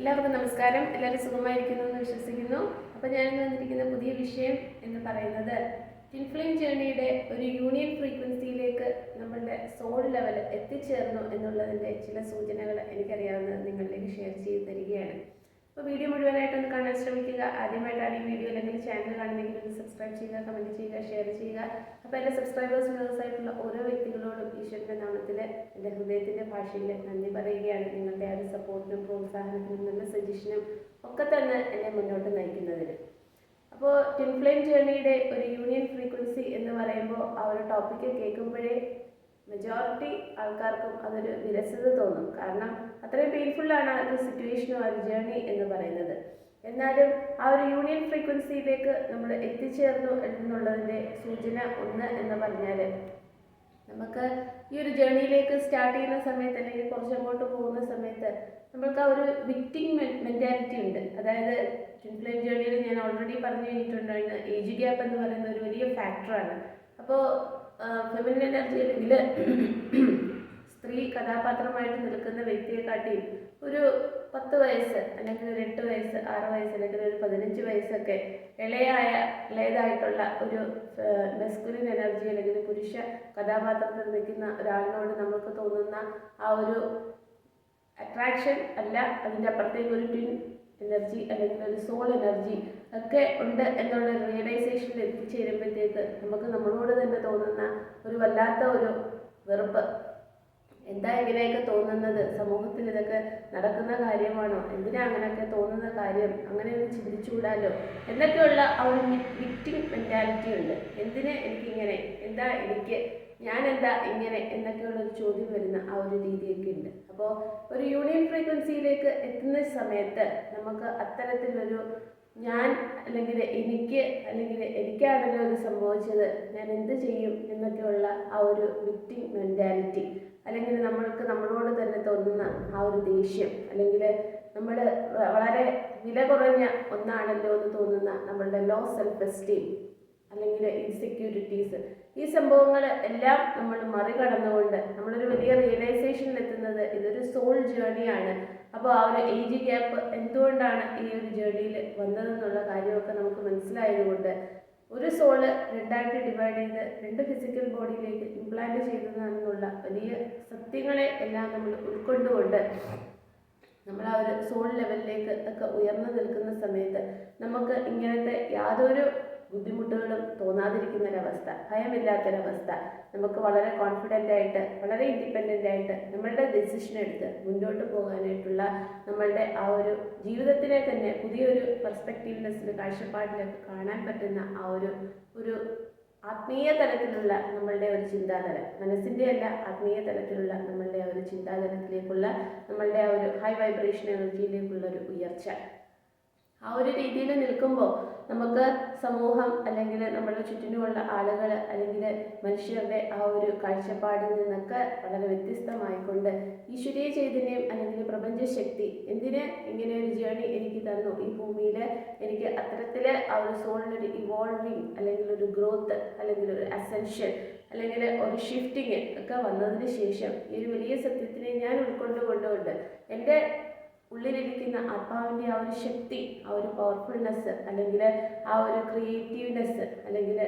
എല്ലാവർക്കും നമസ്കാരം. എല്ലാവരും സുഖമായിരിക്കുന്നു എന്ന് വിശ്വസിക്കുന്നു. അപ്പോൾ ഞാനിന്ന് വന്നിരിക്കുന്ന പുതിയ വിഷയം എന്ന് പറയുന്നത് ട്വിൻ ഫ്ലെയിം ജേർണിയുടെ ഒരു യൂണിയൻ ഫ്രീക്വൻസിയിലേക്ക് നമ്മളുടെ സോൾ ലെവൽ എത്തിച്ചേർന്നു എന്നുള്ളതിൻ്റെ ചില സൂചനകൾ എനിക്കറിയാവുന്നത് നിങ്ങളിലേക്ക് ഷെയർ ചെയ്ത് തരികയാണ്. അപ്പോൾ വീഡിയോ മുഴുവനായിട്ടൊന്ന് കാണാൻ ശ്രമിക്കുക. ആദ്യമായിട്ടാണ് ഈ വീഡിയോ അല്ലെങ്കിൽ ചാനൽ കാണുന്നെങ്കിൽ ഒന്ന് സബ്സ്ക്രൈബ് ചെയ്യുക, കമൻറ്റ് ചെയ്യുക, ഷെയർ ചെയ്യുക. അപ്പോൾ എൻ്റെ സബ്സ്ക്രൈബേഴ്സ് വ്യൂവേഴ്സായിട്ടുള്ള ഓരോ വ്യക്തികളോടും ഈശ്വരൻ്റെ നാമത്തിൽ എൻ്റെ ഹൃദയത്തിൻ്റെ ഭാഷയിൽ നന്ദി പറയുകയാണ്. നിങ്ങളുടെ ആ ഒരു സപ്പോർട്ടിനും പ്രോത്സാഹനത്തിനും നല്ല സജഷനും ഒക്കെ തന്നെ എന്നെ മുന്നോട്ട് നയിക്കുന്നതിന്. അപ്പോൾ ട്വിൻ ഫ്ലെയിം ജേർണിയുടെ ഒരു യൂണിയൻ ഫ്രീക്വൻസി എന്ന് പറയുമ്പോൾ ആ ഒരു ടോപ്പിക്ക് കേൾക്കുമ്പോഴേ മെജോറിറ്റി ആൾക്കാർക്കും അതൊരു വിരസത തോന്നും. കാരണം അത്രയും പെയിൻഫുള്ളാണ് ആ ഒരു സിറ്റുവേഷനും ആ ഒരു ജേർണി എന്ന് പറയുന്നത്. എന്നാലും ആ ഒരു യൂണിയൻ ഫ്രീക്വൻസിയിലേക്ക് നമ്മൾ എത്തിച്ചേർന്നു എന്നുള്ളതിൻ്റെ സൂചന ഒന്ന് എന്ന് പറഞ്ഞാൽ, നമുക്ക് ഈ ഒരു ജേർണിയിലേക്ക് സ്റ്റാർട്ട് ചെയ്യുന്ന സമയത്ത് അല്ലെങ്കിൽ കുറച്ചങ്ങോട്ട് പോകുന്ന സമയത്ത് നമ്മൾക്ക് ആ ഒരു വിക്ടിം മെൻറ്റാലിറ്റി ഉണ്ട്. അതായത് ട്വിൻ ഫ്ലെയിം ജേർണിയിൽ ഞാൻ ഓൾറെഡി പറഞ്ഞു കഴിഞ്ഞിട്ടുണ്ടായിരുന്നു, ഏജ് ഗ്യാപ്പ് എന്ന് പറയുന്ന ഒരു വലിയ ഫാക്ടറാണ്. അപ്പോൾ ഫെമിനിൻ എനർജി അല്ലെങ്കിൽ സ്ത്രീ കഥാപാത്രമായിട്ട് നിൽക്കുന്ന വ്യക്തിയെക്കാട്ടിയും ഒരു 10 വയസ്സ് അല്ലെങ്കിൽ ഒരു 8 വയസ്സ് 6 വയസ്സ് അല്ലെങ്കിൽ ഒരു 15 വയസ്സൊക്കെ ഇളയതായിട്ടുള്ള ഒരു മെസ്കുലിൻ എനർജി അല്ലെങ്കിൽ പുരുഷ കഥാപാത്രത്തിൽ നിൽക്കുന്ന ഒരാളിനോട് നമുക്ക് തോന്നുന്ന ആ ഒരു അട്രാക്ഷൻ അല്ല, അതിൻ്റെ അപ്പുറത്തേക്ക് ഒരു ട്വിൻ എനർജി അല്ലെങ്കിൽ ഒരു സോൾ എനർജി ഒക്കെ ഉണ്ട് എന്നുള്ള റിയലൈസേഷനിൽ എത്തിച്ചേരുമ്പോഴത്തേക്ക് നമുക്ക് നമ്മളോട് തന്നെ തോന്നുന്ന ഒരു വല്ലാത്ത ഒരു വെറുപ്പ്. എന്താ ഇങ്ങനെയൊക്കെ തോന്നുന്നത്? സമൂഹത്തിൽ ഇതൊക്കെ നടക്കുന്ന കാര്യമാണോ? എന്തിനാ അങ്ങനെയൊക്കെ തോന്നുന്ന കാര്യം? അങ്ങനെയൊന്ന് ചിന്തിച്ചുകൂടാലോ എന്നൊക്കെയുള്ള ആ ഒരു വിക്ടിം മെൻറ്റാലിറ്റി ഉണ്ട്. എന്തിന് എനിക്കിങ്ങനെ, എന്താ എനിക്ക്, ഞാനെന്താ ഇങ്ങനെ എന്നൊക്കെയുള്ളൊരു ചോദ്യം വരുന്ന ആ ഒരു രീതിയൊക്കെ ഉണ്ട്. അപ്പോൾ ഒരു യൂണിയൻ ഫ്രീക്വൻസിയിലേക്ക് എത്തുന്ന സമയത്ത് നമുക്ക് അത്തരത്തിലൊരു ഞാൻ അല്ലെങ്കിൽ എനിക്ക് അല്ലെങ്കിൽ എനിക്കാണല്ലോ ഇത് സംഭവിച്ചത്, ഞാൻ എന്ത് ചെയ്യും എന്നൊക്കെയുള്ള ആ ഒരു വിക്ടിം മെൻറ്റാലിറ്റി, അല്ലെങ്കിൽ നമ്മൾക്ക് നമ്മളോട് തന്നെ തോന്നുന്ന ആ ഒരു ദേഷ്യം, അല്ലെങ്കിൽ നമ്മൾ വളരെ വില കുറഞ്ഞ ഒന്നാണല്ലോ എന്ന് തോന്നുന്ന നമ്മളുടെ ലോ സെൽഫ് എസ്റ്റീം അല്ലെങ്കിൽ ഇൻസെക്യൂരിറ്റീസ്, ഈ സംഭവങ്ങൾ എല്ലാം നമ്മൾ മറികടന്നുകൊണ്ട് നമ്മളൊരു വലിയ റിയലൈസേഷനിൽ എത്തുന്നത് ഇതൊരു സോൾ ജേർണിയാണ്. അപ്പോൾ ആ ഒരു ഏജ് ഗ്യാപ്പ് എന്തുകൊണ്ടാണ് ഈ ഒരു ജേർണിയിൽ വന്നതെന്നുള്ള കാര്യമൊക്കെ നമുക്ക് മനസ്സിലായതുകൊണ്ട് ഒരു സോള് രണ്ടായിട്ട് ഡിവൈഡ് ചെയ്ത് 2 ഫിസിക്കൽ ബോഡിയിലേക്ക് ഇംപ്ലാന്റ് ചെയ്തതാണെന്നുള്ള വലിയ സത്യങ്ങളെ എല്ലാം നമ്മൾ ഉൾക്കൊണ്ടുകൊണ്ട് നമ്മൾ ആ ഒരു സോൾ ലെവലിലേക്ക് ഒക്കെ ഉയർന്നു നിൽക്കുന്ന സമയത്ത് നമുക്ക് ഇങ്ങനത്തെ യാതൊരു ബുദ്ധിമുട്ടുകളും തോന്നാതിരിക്കുന്നൊരവസ്ഥ, ഭയമില്ലാത്തൊരവസ്ഥ, നമുക്ക് വളരെ കോൺഫിഡൻ്റ് ആയിട്ട് വളരെ ഇൻഡിപെൻഡൻ്റ് ആയിട്ട് നമ്മളുടെ ഡിസിഷൻ എടുത്ത് മുന്നോട്ട് പോകാനായിട്ടുള്ള നമ്മളുടെ ആ ഒരു ജീവിതത്തിനെ തന്നെ പുതിയൊരു പെർസ്പെക്റ്റീവ്നെസ്സിൽ കാഴ്ചപ്പാടിലൊക്കെ കാണാൻ പറ്റുന്ന ആ ഒരു ആത്മീയ തലത്തിലുള്ള നമ്മളുടെ ഒരു ചിന്താതലം, മനസ്സിൻ്റെ അല്ല ആത്മീയ തലത്തിലുള്ള നമ്മളുടെ ആ ഒരു ചിന്താതലത്തിലേക്കുള്ള നമ്മളുടെ ആ ഒരു ഹൈ വൈബ്രേഷൻ എനർജിയിലേക്കുള്ള ഒരു ഉയർച്ച, ആ ഒരു രീതിയിൽ നിൽക്കുമ്പോൾ നമുക്ക് സമൂഹം അല്ലെങ്കിൽ നമ്മുടെ ചുറ്റിനുമുള്ള ആളുകൾ അല്ലെങ്കിൽ മനുഷ്യരുടെ ആ ഒരു കാഴ്ചപ്പാടിൽ നിന്നൊക്കെ വളരെ വ്യത്യസ്തമായിക്കൊണ്ട് ഈശ്വരീയ ചൈതന്യം അല്ലെങ്കിൽ പ്രപഞ്ചശക്തി എന്തിന് ഇങ്ങനെ ഒരു ജേർണി എനിക്ക് തന്നു, ഈ ഭൂമിയിൽ എനിക്ക് അത്തരത്തിൽ ആ ഒരു സോളിനൊരു ഇവോൾവിങ് അല്ലെങ്കിൽ ഒരു ഗ്രോത്ത് അല്ലെങ്കിൽ ഒരു അസെൻഷൻ അല്ലെങ്കിൽ ഒരു ഷിഫ്റ്റിങ് ഒക്കെ വന്നതിന് ശേഷം ഈ ഒരു വലിയ സത്യത്തിനെ ഞാൻ ഉൾക്കൊണ്ടുകൊണ്ട് എൻ്റെ ഉള്ളിലിരിക്കുന്ന ആത്മാവിൻ്റെ ആ ഒരു ശക്തി, ആ ഒരു പവർഫുൾനെസ് അല്ലെങ്കിൽ ആ ഒരു ക്രിയേറ്റീവ്നെസ് അല്ലെങ്കിൽ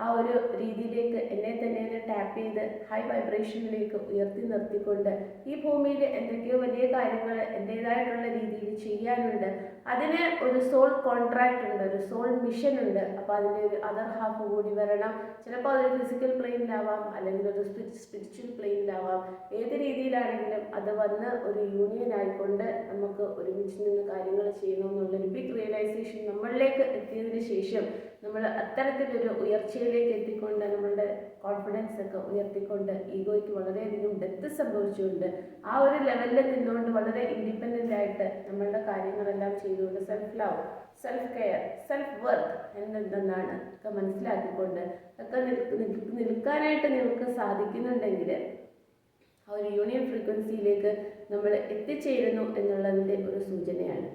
ആ ഒരു രീതിയിലേക്ക് എന്നെ തന്നെ ടാപ്പ് ചെയ്ത് ഹൈ വൈബ്രേഷനിലേക്ക് ഉയർത്തി നിർത്തിക്കൊണ്ട് ഈ ഭൂമിയിൽ എന്തൊക്കെയോ വലിയ കാര്യങ്ങൾ എൻ്റേതായിട്ടുള്ള രീതിയിൽ ചെയ്യാനുണ്ട്. അതിന് ഒരു സോൾ കോൺട്രാക്റ്റ് ഉണ്ട്, ഒരു സോൾ മിഷൻ ഉണ്ട്. അപ്പോൾ അതിൻ്റെ ഒരു അതർ ഹാഫ് കൂടി വരണം. ചിലപ്പോൾ അതൊരു ഫിസിക്കൽ പ്ലെയിനിലാവാം അല്ലെങ്കിൽ ഒരു സ്പിരിച്വൽ പ്ലെയിനിലാവാം. ഏത് രീതിയിലാണെങ്കിലും അത് വന്ന് ഒരു യൂണിയൻ ആയിക്കൊണ്ട് നമുക്ക് ഒരുമിച്ച് നിന്ന് കാര്യങ്ങൾ ചെയ്യണമെന്നുള്ളൊരു ബിഗ് റിയലൈസേഷൻ നമ്മളിലേക്ക് എത്തിയതിന് ശേഷം നമ്മൾ അത്തരത്തിലൊരു ഉയർച്ചയിലേക്ക് എത്തിക്കൊണ്ട് നമ്മളുടെ കോൺഫിഡൻസ് ഒക്കെ ഉയർത്തിക്കൊണ്ട് ഈഗോയ്ക്ക് വളരെയധികം ഡെത്ത് സംഭവിച്ചുകൊണ്ട് ആ ഒരു ലെവലിൽ നിന്നുകൊണ്ട് വളരെ ഇൻഡിപെൻഡൻ്റ് ആയിട്ട് നമ്മളുടെ കാര്യങ്ങളെല്ലാം ചെയ്തുകൊണ്ട് self love, self care, self worth എന്തെന്നാണ് ഒക്കെ മനസ്സിലാക്കിക്കൊണ്ട് ഒക്കെ നിൽക്കാനായിട്ട് നിങ്ങൾക്ക് സാധിക്കുന്നുണ്ടെങ്കിൽ ആ ഒരു യൂണിയൻ ഫ്രീക്വൻസിയിലേക്ക് നമ്മൾ എത്തിച്ചേരുന്നു എന്നുള്ളതിൻ്റെ ഒരു സൂചനയാണ്.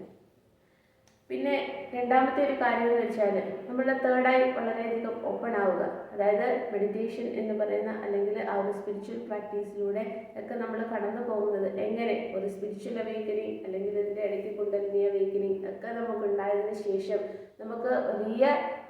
പിന്നെ രണ്ടാമത്തെ ഒരു കാര്യം എന്ന് വെച്ചാൽ നമ്മുടെ തേർഡ് ഐ വളരെയധികം ഓപ്പൺ ആവുക. അതായത് മെഡിറ്റേഷൻ എന്ന് പറയുന്ന അല്ലെങ്കിൽ ആ ഒരു സ്പിരിച്വൽ പ്രാക്ടീസിലൂടെ ഒക്കെ നമ്മൾ കടന്നു പോകുന്നത് എങ്ങനെ ഒരു സ്പിരിച്വൽ അവേക്കനിങ് അല്ലെങ്കിൽ ഇതിൻ്റെ ഇടയ്ക്ക് കുണ്ടലിനി ഒക്കെ നമുക്ക് ഉണ്ടായതിനു ശേഷം നമുക്ക് വലിയ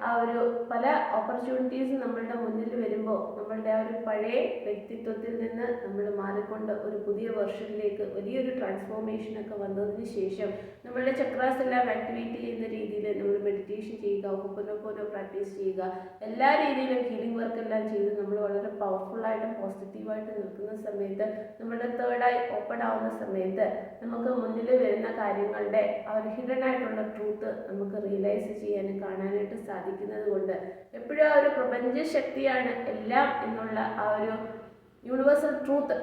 ആ ഒരു പല ഓപ്പർച്യൂണിറ്റീസ് നമ്മളുടെ മുന്നിൽ വരുമ്പോൾ നമ്മളുടെ ആ ഒരു പഴയ വ്യക്തിത്വത്തിൽ നിന്ന് നമ്മൾ മാറിക്കൊണ്ട് ഒരു പുതിയ വെർഷനിലേക്ക് വലിയൊരു ട്രാൻസ്ഫോർമേഷനൊക്കെ വന്നതിന് ശേഷം നമ്മളുടെ ചക്രാസ് എല്ലാം ആക്ടിവേറ്റ് ചെയ്യുന്ന രീതിയിൽ നമ്മൾ മെഡിറ്റേഷൻ ചെയ്യുക, ഹോപ്പോനോപോനോ പ്രാക്ടീസ് ചെയ്യുക, എല്ലാ രീതിയിലും ഹീലിംഗ് വർക്ക് എല്ലാം ചെയ്ത് നമ്മൾ വളരെ പവർഫുള്ളായിട്ടും പോസിറ്റീവായിട്ട് നിൽക്കുന്ന സമയത്ത് നമ്മുടെ തേർഡ് ഐ ഓപ്പൺ ആവുന്ന സമയത്ത് നമുക്ക് മുന്നിൽ വരുന്ന കാര്യങ്ങളുടെ ആ ഒരു ഹിഡൻ ആയിട്ടുള്ള ട്രൂത്ത് നമുക്ക് റിയലൈസ് ചെയ്യാനും കാണാനായിട്ട് സാധിക്കുന്നത് കൊണ്ട് എപ്പോഴും ആ ഒരു പ്രപഞ്ച ശക്തിയാണ് എല്ലാം എന്നുള്ള ആ ഒരു യൂണിവേഴ്സൽ ട്രൂത്ത്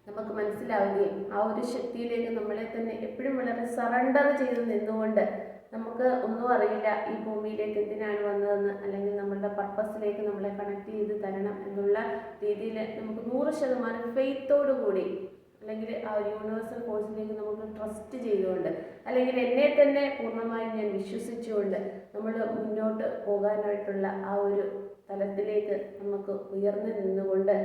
നമുക്ക് മനസ്സിലാവുകയും ആ ഒരു ശക്തിയിലേക്ക് നമ്മളെ തന്നെ എപ്പോഴും വളരെ സറണ്ടർ ചെയ്ത് നിന്നുകൊണ്ട് നമുക്ക് ഒന്നും അറിയില്ല ഈ ഭൂമിയിലേക്ക് എന്തിനാണ് വന്നതെന്ന്, അല്ലെങ്കിൽ നമ്മളുടെ പർപ്പസിലേക്ക് നമ്മളെ കണക്ട് ചെയ്ത് തരണം എന്നുള്ള രീതിയിൽ നമുക്ക് 100% ഫെയ്ത്തോടു കൂടി, അല്ലെങ്കിൽ ആ ഒരു യൂണിവേഴ്സൽ ഫോഴ്സിലേക്ക് നമുക്ക് ട്രസ്റ്റ് ചെയ്തുകൊണ്ട്, അല്ലെങ്കിൽ എന്നെ തന്നെ പൂർണ്ണമായും ഞാൻ വിശ്വസിച്ചുകൊണ്ട് നമ്മൾ മുന്നോട്ട് പോകാനായിട്ടുള്ള ആ ഒരു തലത്തിലേക്ക് നമുക്ക് ഉയർന്നു നിന്നുകൊണ്ട്,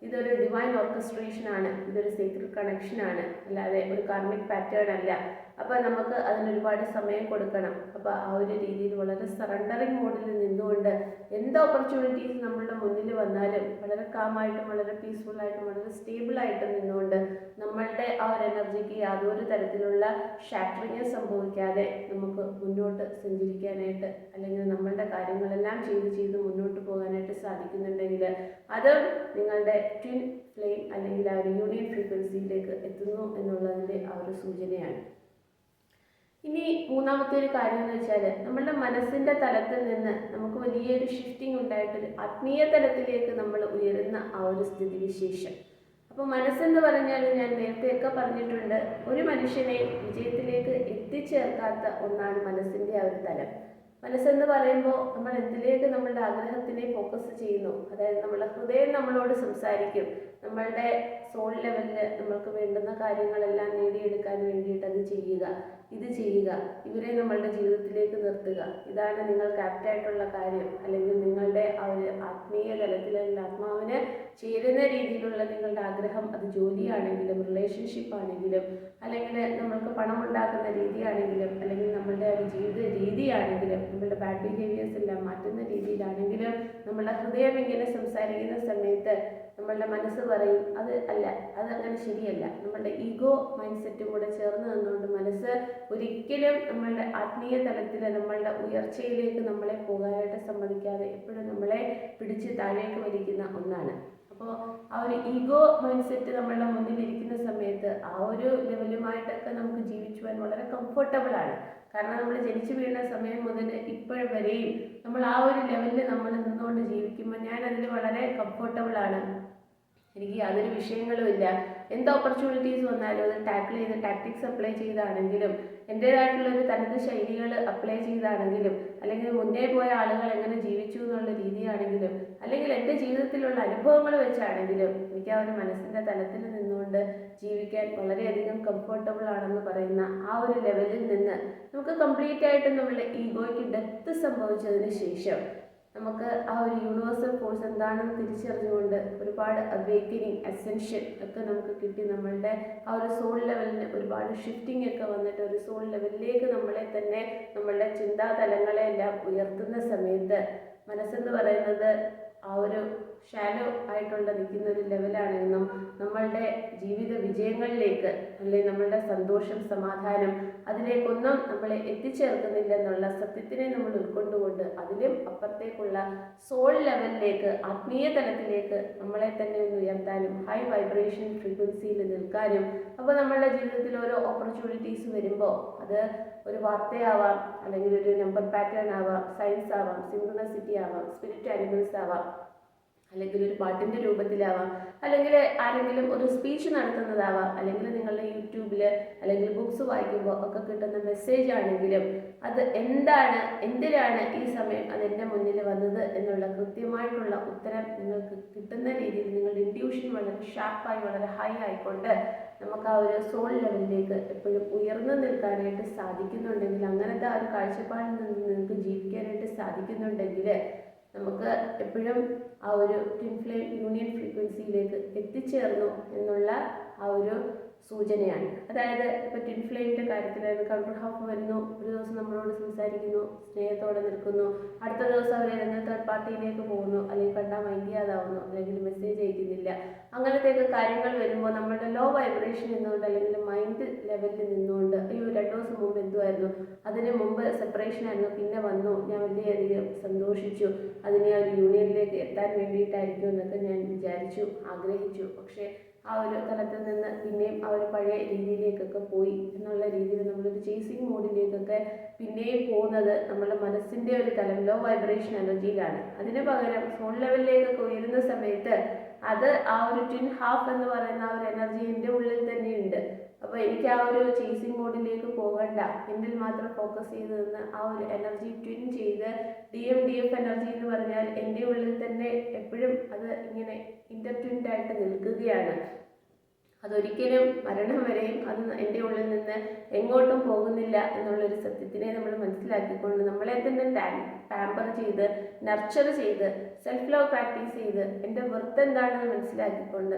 ഇതൊരു ഡിവൈൻ ഓർക്കസ്ട്രേഷനാണ്, ഇതൊരു സീക്രട്ട് കണക്ഷനാണ്, അല്ലാതെ ഒരു കാർമിക് പാറ്റേൺ അല്ല. അപ്പോൾ നമുക്ക് അതിനൊരുപാട് സമയം കൊടുക്കണം. അപ്പോൾ ആ ഒരു രീതിയിൽ വളരെ സറണ്ടറിങ് മോഡിൽ നിന്നുകൊണ്ട് എന്ത് ഓപ്പർച്യൂണിറ്റീസ് നമ്മളുടെ മുന്നിൽ വന്നാലും വളരെ കാമായിട്ടും വളരെ പീസ്ഫുള്ളായിട്ടും വളരെ സ്റ്റേബിളായിട്ടും നിന്നുകൊണ്ട് നമ്മളുടെ ആ ഒരു എനർജിക്ക് യാതൊരു തരത്തിലുള്ള ഷാറ്ററിങ് സംഭവിക്കാതെ നമുക്ക് മുന്നോട്ട് സഞ്ചരിക്കാനായിട്ട്, അല്ലെങ്കിൽ നമ്മളുടെ കാര്യങ്ങളെല്ലാം ചെയ്ത് മുന്നോട്ട് പോകാനായിട്ട് സാധിക്കുന്നുണ്ടെങ്കിൽ അത് നിങ്ങളുടെ ട്വിൻ ഫ്ലെയിം അല്ലെങ്കിൽ ആ ഒരു യൂണിയൻ ഫ്രീക്വൻസിയിലേക്ക് എത്തുന്നു എന്നുള്ളതിൻ്റെ ആ ഒരു സൂചനയാണ്. ഇനി മൂന്നാമത്തെ ഒരു കാര്യം എന്ന് വെച്ചാൽ, നമ്മളുടെ മനസ്സിൻ്റെ തലത്തിൽ നിന്ന് നമുക്ക് വലിയൊരു ഷിഫ്റ്റിംഗ് ഉണ്ടായിട്ടൊരു ആത്മീയ തലത്തിലേക്ക് നമ്മൾ ഉയരുന്ന ആ ഒരു സ്ഥിതിവിശേഷം. അപ്പോൾ മനസ്സെന്ന് പറഞ്ഞാൽ ഞാൻ നേരത്തെയൊക്കെ പറഞ്ഞിട്ടുണ്ട്, ഒരു മനുഷ്യനെ വിജയത്തിലേക്ക് എത്തിച്ചേർക്കാത്ത ഒന്നാണ് മനസ്സിൻ്റെ ആ ഒരു തലം. മനസ്സെന്ന് പറയുമ്പോൾ നമ്മൾ എന്തിലേക്ക് നമ്മളുടെ ആഗ്രഹത്തിനെ ഫോക്കസ് ചെയ്യുന്നു, അതായത് നമ്മളുടെ ഹൃദയം നമ്മളോട് സംസാരിക്കും. നമ്മളുടെ സോൾ ലെവലിൽ നമ്മൾക്ക് വേണ്ടുന്ന കാര്യങ്ങളെല്ലാം നേടിയെടുക്കാൻ വേണ്ടിയിട്ട് അത് ചെയ്യുക, ഇത് ചെയ്യുക, ഇവരെ നമ്മളുടെ ജീവിതത്തിലേക്ക് നിർത്തുക, ഇതാണ് നിങ്ങൾക്ക് ആപ്റ്റായിട്ടുള്ള കാര്യം, അല്ലെങ്കിൽ നിങ്ങളുടെ ആ ഒരു ആത്മീയ തലത്തിൽ ആത്മാവിന് ചേരുന്ന രീതിയിലുള്ള നിങ്ങളുടെ ആഗ്രഹം, അത് ജോലിയാണെങ്കിലും റിലേഷൻഷിപ്പ് ആണെങ്കിലും, അല്ലെങ്കിൽ നമ്മൾക്ക് പണം ഉണ്ടാക്കുന്ന രീതിയാണെങ്കിലും, അല്ലെങ്കിൽ നമ്മളുടെ ഒരു ജീവിത രീതിയാണെങ്കിലും, നമ്മളുടെ ബാഡ് ബിഹേവിയേഴ്സ് എല്ലാം മാറ്റുന്ന രീതിയിലാണെങ്കിലും, നമ്മളുടെ ഹൃദയം ഇങ്ങനെ സംസാരിക്കുന്ന സമയത്ത് നമ്മളുടെ മനസ്സ് പറയും അത് അല്ല, അതങ്ങനെ ശരിയല്ല. നമ്മളുടെ ഈഗോ മൈൻഡ് സെറ്റും കൂടെ ചേർന്ന് നിന്നുകൊണ്ട് മനസ്സ് ഒരിക്കലും നമ്മളുടെ ആത്മീയ തലത്തിൽ നമ്മളുടെ ഉയർച്ചയിലേക്ക് നമ്മളെ പോകാനായിട്ട് സമ്മതിക്കാതെ എപ്പോഴും നമ്മളെ പിടിച്ച് താഴേക്ക് വലിക്കുന്ന ഒന്നാണ്. അപ്പോൾ ആ ഒരു ഈഗോ മൈൻഡ് സെറ്റ് നമ്മളുടെ മുന്നിലിരിക്കുന്ന സമയത്ത് ആ ഒരു ലെവലുമായിട്ടൊക്കെ നമുക്ക് ജീവിച്ചു പോകാൻ വളരെ കംഫർട്ടബിളാണ്. കാരണം നമ്മൾ ജനിച്ചു വീഴുന്ന സമയം മുതൽ ഇപ്പോഴും വരെയും നമ്മൾ ആ ഒരു ലെവലിൽ നമ്മൾ നിന്നുകൊണ്ട് ജീവിക്കുമ്പോൾ ഞാൻ അതിൽ വളരെ കംഫർട്ടബിളാണ്. എനിക്ക് യാതൊരു വിഷയങ്ങളും ഇല്ല. എന്ത് ഓപ്പർച്യൂണിറ്റീസ് വന്നാലും അത് ടാക്കിൾ ചെയ്ത് ടാക്ടിക്സ് അപ്ലൈ ചെയ്താണെങ്കിലും, എൻ്റേതായിട്ടുള്ളൊരു തനത് ശൈലികൾ അപ്ലൈ ചെയ്താണെങ്കിലും, അല്ലെങ്കിൽ മുന്നേ പോയ ആളുകൾ എങ്ങനെ ജീവിച്ചു എന്നുള്ള രീതിയാണെങ്കിലും, അല്ലെങ്കിൽ എൻ്റെ ജീവിതത്തിലുള്ള അനുഭവങ്ങൾ വെച്ചാണെങ്കിലും എനിക്ക് ആ ഒരു മനസ്സിൻ്റെ തലത്തിൽ നിന്നുകൊണ്ട് ജീവിക്കാൻ വളരെയധികം കംഫർട്ടബിൾ ആണെന്ന് പറയുന്ന ആ ഒരു ലെവലിൽ നിന്ന് നമുക്ക് കംപ്ലീറ്റ് ആയിട്ടും നമ്മളുടെ ഈഗോയ്ക്ക് ഡെത്ത് സംഭവിച്ചതിന് ശേഷം നമുക്ക് ആ ഒരു യൂണിവേഴ്സൽ ഫോഴ്സ് എന്താണെന്ന് തിരിച്ചറിഞ്ഞുകൊണ്ട് ഒരുപാട് അവേക്കനിങ് അസെൻഷൻ ഒക്കെ നമുക്ക് കിട്ടി. നമ്മളുടെ ആ ഒരു സോൾ ലെവലിന് ഒരുപാട് ഷിഫ്റ്റിംഗ് ഒക്കെ വന്നിട്ട് ഒരു സോൾ ലെവലിലേക്ക് നമ്മളെ തന്നെ നമ്മളുടെ ചിന്താതലങ്ങളെല്ലാം ഉയർത്തുന്ന സമയത്ത് മനസ്സെന്ന് പറയുന്നത് ആ ഒരു ഷാലോ ആയിട്ടുള്ള നിൽക്കുന്ന ഒരു ലെവലാണെന്നും നമ്മളുടെ ജീവിത വിജയങ്ങളിലേക്ക്, അല്ലെങ്കിൽ നമ്മളുടെ സന്തോഷം സമാധാനം അതിലേക്കൊന്നും നമ്മളെ എത്തിച്ചേർക്കുന്നില്ലെന്നുള്ള സത്യത്തിനെ നമ്മൾ ഉൾക്കൊണ്ടുകൊണ്ട് അതിലും അപ്പുറത്തേക്കുള്ള സോൾ ലെവലിലേക്ക്, ആത്മീയ തലത്തിലേക്ക് നമ്മളെ തന്നെ ഒന്ന് ഉയർത്താനും ഹൈ വൈബ്രേഷൻ ഫ്രീക്വൻസിയിൽ നിൽക്കാനും, അപ്പോൾ നമ്മളുടെ ജീവിതത്തിൽ ഓരോ ഓപ്പർച്യൂണിറ്റീസ് വരുമ്പോൾ അത് ഒരു വാർത്തയാവാം, അല്ലെങ്കിൽ ഒരു നമ്പർ പാറ്റേൺ ആവാം, സയൻസ് ആവാം, സിംഗ്രണസിറ്റി ആവാം, സ്പിരിറ്റ് ആനിമൽസ് ആവാം, അല്ലെങ്കിൽ ഒരു പാട്ടിൻ്റെ രൂപത്തിലാവാം, അല്ലെങ്കിൽ ആരെങ്കിലും ഒരു സ്പീച്ച് നടത്തുന്നതാവാം, അല്ലെങ്കിൽ നിങ്ങളുടെ യൂട്യൂബിൽ അല്ലെങ്കിൽ ബുക്സ് വായിക്കുമ്പോൾ ഒക്കെ കിട്ടുന്ന മെസ്സേജ് ആണെങ്കിലും, അത് എന്താണ്, എന്തിനാണ് ഈ സമയം അതെൻ്റെ മുന്നിൽ വന്നത് എന്നുള്ള കൃത്യമായിട്ടുള്ള ഉത്തരം നിങ്ങൾക്ക് കിട്ടുന്ന രീതിയിൽ നിങ്ങളുടെ ഇൻട്യൂഷൻ വളരെ ഷാർപ്പായി വളരെ ഹൈ ആയിക്കൊണ്ട് നമുക്ക് ആ ഒരു സോൾ ലെവലിലേക്ക് എപ്പോഴും ഉയർന്നു നിൽക്കാനായിട്ട് സാധിക്കുന്നുണ്ടെങ്കിൽ, അങ്ങനത്തെ ആ ഒരു കാഴ്ചപ്പാടിൽ നിന്ന് നിങ്ങൾക്ക് ജീവിക്കാനായിട്ട് സാധിക്കുന്നുണ്ടെങ്കിൽ നമുക്ക് എപ്പോഴും ആ ഒരു ട്വിൻ ഫ്ലെയിം യൂണിയൻ ഫ്രീക്വൻസിയിലേക്ക് എത്തിച്ചേർന്നു എന്നുള്ള ആ ഒരു സൂചനയാണ്. അതായത് ഇപ്പോൾ ട്വിൻ ഫ്ലെയിമിൻ്റെ കാര്യത്തിലായിരുന്നു കൗണ്ടർ ഹാഫ് വരുന്നു, ഒരു ദിവസം നമ്മളോട് സംസാരിക്കുന്നു, സ്നേഹത്തോടെ നിൽക്കുന്നു, അടുത്ത ദിവസം അവർ ഏതെങ്കിലും തേർഡ് പാർട്ടിയിലേക്ക് പോകുന്നു, അല്ലെങ്കിൽ കണ്ടാൽ മൈൻഡ് ചെയ്യാതാവുന്നു, അല്ലെങ്കിൽ മെസ്സേജ് അയക്കുന്നില്ല. അങ്ങനത്തെയൊക്കെ കാര്യങ്ങൾ വരുമ്പോൾ നമ്മളുടെ ലോ വൈബ്രേഷൻ നിന്നുകൊണ്ട് അല്ലെങ്കിൽ മൈൻഡ് ലെവലിൽ നിന്നുകൊണ്ട് അയ്യോ 2 ദിവസം മുമ്പ് എന്തുമായിരുന്നു, അതിന് മുമ്പ് സെപ്പറേഷൻ ആയിരുന്നു, പിന്നെ വന്നു, ഞാൻ വളരെയധികം സന്തോഷിച്ചു, അതിനെ ഒരു യൂണിയനിലേക്ക് എത്താൻ വേണ്ടിയിട്ടായിരിക്കും എന്നൊക്കെ ഞാൻ വിചാരിച്ചു, ആഗ്രഹിച്ചു. പക്ഷേ ആ ഒരു തലത്തിൽ നിന്ന് പിന്നെയും ആ ഒരു പഴയ രീതിയിലേക്കൊക്കെ പോയി എന്നുള്ള രീതിയിൽ നമ്മളൊരു ചേസിങ് മോഡിലേക്കൊക്കെ പിന്നെയും പോകുന്നത് നമ്മുടെ മനസ്സിൻ്റെ ഒരു തലം ലോ വൈബ്രേഷൻ എനർജിയിലാണ്. അതിന് പകരം സോൾ ലെവലിലേക്കൊക്കെ ഉയരുന്ന സമയത്ത് അത് ആ ഒരു ട്വിൻ ഹാഫ് എന്ന് പറയുന്ന ആ ഒരു എനർജി എൻ്റെ ഉള്ളിൽ തന്നെയുണ്ട്. അപ്പോൾ എനിക്ക് ആ ഒരു ചേസിങ് മോഡിലേക്ക് പോകണ്ട, എന്നിൽ മാത്രം ഫോക്കസ് ചെയ്ത് നിന്ന് ആ ഒരു എനർജി ട്വിൻ ചെയ്ത് DF എനർജി എന്ന് പറഞ്ഞാൽ എൻ്റെ ഉള്ളിൽ തന്നെ എപ്പോഴും അത് ഇങ്ങനെ ഇൻ്റർട്വിൻഡ് ആയിട്ട് നിൽക്കുകയാണ്. അതൊരിക്കലും മരണം വരെയും അത് എൻ്റെ ഉള്ളിൽ നിന്ന് എങ്ങോട്ടും പോകുന്നില്ല എന്നുള്ളൊരു സത്യത്തിനെ നമ്മൾ മനസ്സിലാക്കിക്കൊണ്ട് നമ്മളെ തന്നെ പാമ്പർ ചെയ്ത് നർച്ചർ ചെയ്ത് സെൽഫ് ലവ് പ്രാക്ടീസ് ചെയ്ത് എൻ്റെ വർത്ത് എന്താണെന്ന് മനസ്സിലാക്കിക്കൊണ്ട്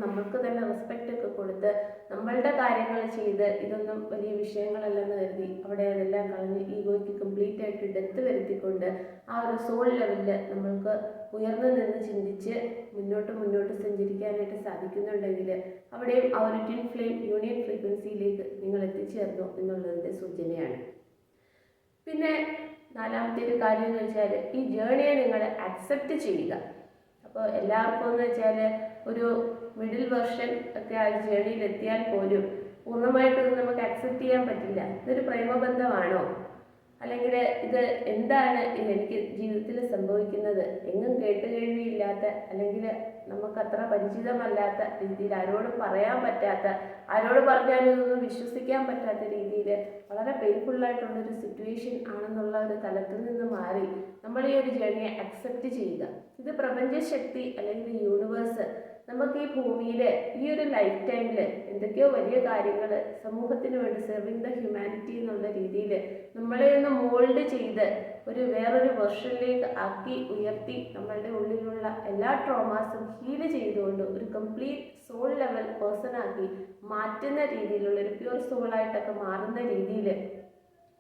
നമ്മൾക്ക് തന്നെ റെസ്പെക്റ്റ് ഒക്കെ കൊടുത്ത് നമ്മളുടെ കാര്യങ്ങൾ ചെയ്ത് ഇതൊന്നും വലിയ വിഷയങ്ങളല്ലെന്ന് കരുതി അവിടെ അതെല്ലാം കളഞ്ഞ് ഈഗോയ്ക്ക് കംപ്ലീറ്റ് ആയിട്ട് ഡെത്ത് വരുത്തിക്കൊണ്ട് ആ ഒരു സോൾ ലെവലിൽ നമ്മൾക്ക് ഉയർന്നു നിന്ന് ചിന്തിച്ച് മുന്നോട്ട് സഞ്ചരിക്കാനായിട്ട് സാധിക്കുന്നുണ്ടെങ്കിൽ അവിടെയും ആ ഒരു ട്വിൻ ഫ്ലെയിം യൂണിയൻ ഫ്രീക്വൻസിയിലേക്ക് നിങ്ങൾ എത്തിച്ചേർന്നു എന്നുള്ളതിൻ്റെ സൂചനയാണ്. പിന്നെ 4ാമത്തെ ഒരു കാര്യം എന്ന് വെച്ചാൽ ഈ ജേണിയെ നിങ്ങൾ അക്സെപ്റ്റ് ചെയ്യുക. അപ്പോൾ എല്ലാവർക്കും എന്ന് വെച്ചാൽ ഒരു മിഡിൽ വെർഷൻ ഒക്കെ ആ ജേണിയിൽ എത്തിയാൽ പോലും പൂർണ്ണമായിട്ടൊന്നും നമുക്ക് അക്സെപ്റ്റ് ചെയ്യാൻ പറ്റില്ല. ഇതൊരു പ്രേമബന്ധമാണോ, അല്ലെങ്കിൽ ഇത് എന്താണ് എനിക്ക് ജീവിതത്തിൽ സംഭവിക്കുന്നത്, എങ്ങും കേട്ടുകേഴ്വിയില്ലാത്ത അല്ലെങ്കിൽ നമുക്കത്ര പരിചിതമല്ലാത്ത രീതിയിൽ ആരോടും പറയാൻ പറ്റാത്ത, ആരോട് പറഞ്ഞാലും ഇതൊന്നും വിശ്വസിക്കാൻ പറ്റാത്ത രീതിയിൽ വളരെ പെയിൻഫുള്ളായിട്ടുള്ളൊരു സിറ്റുവേഷൻ ആണെന്നുള്ള ഒരു തലത്തിൽ നിന്ന് മാറി നമ്മൾ ഈ ഒരു ജേണിയെ അക്സെപ്റ്റ് ചെയ്യുക. ഇത് പ്രപഞ്ചശക്തി അല്ലെങ്കിൽ യൂണിവേഴ്സ് നമുക്ക് ഈ ഭൂമിയിൽ ഈ ഒരു ലൈഫ് ടൈമിൽ എന്തൊക്കെയോ വലിയ കാര്യങ്ങൾ സമൂഹത്തിന് വേണ്ടി സെർവിങ് ദ ഹ്യൂമാനിറ്റി എന്നുള്ള രീതിയിൽ നമ്മളെ ഒന്ന് മോൾഡ് ചെയ്ത് ഒരു വേറൊരു വെർഷനിലേക്ക് ആക്കി ഉയർത്തി നമ്മളുടെ ഉള്ളിലുള്ള എല്ലാ ട്രോമാസും ഹീൽ ചെയ്തുകൊണ്ട് ഒരു കംപ്ലീറ്റ് സോൾ ലെവൽ പേഴ്സണാക്കി മാറ്റുന്ന രീതിയിലുള്ള ഒരു പ്യുവർ സോളായിട്ടൊക്കെ മാറുന്ന രീതിയിൽ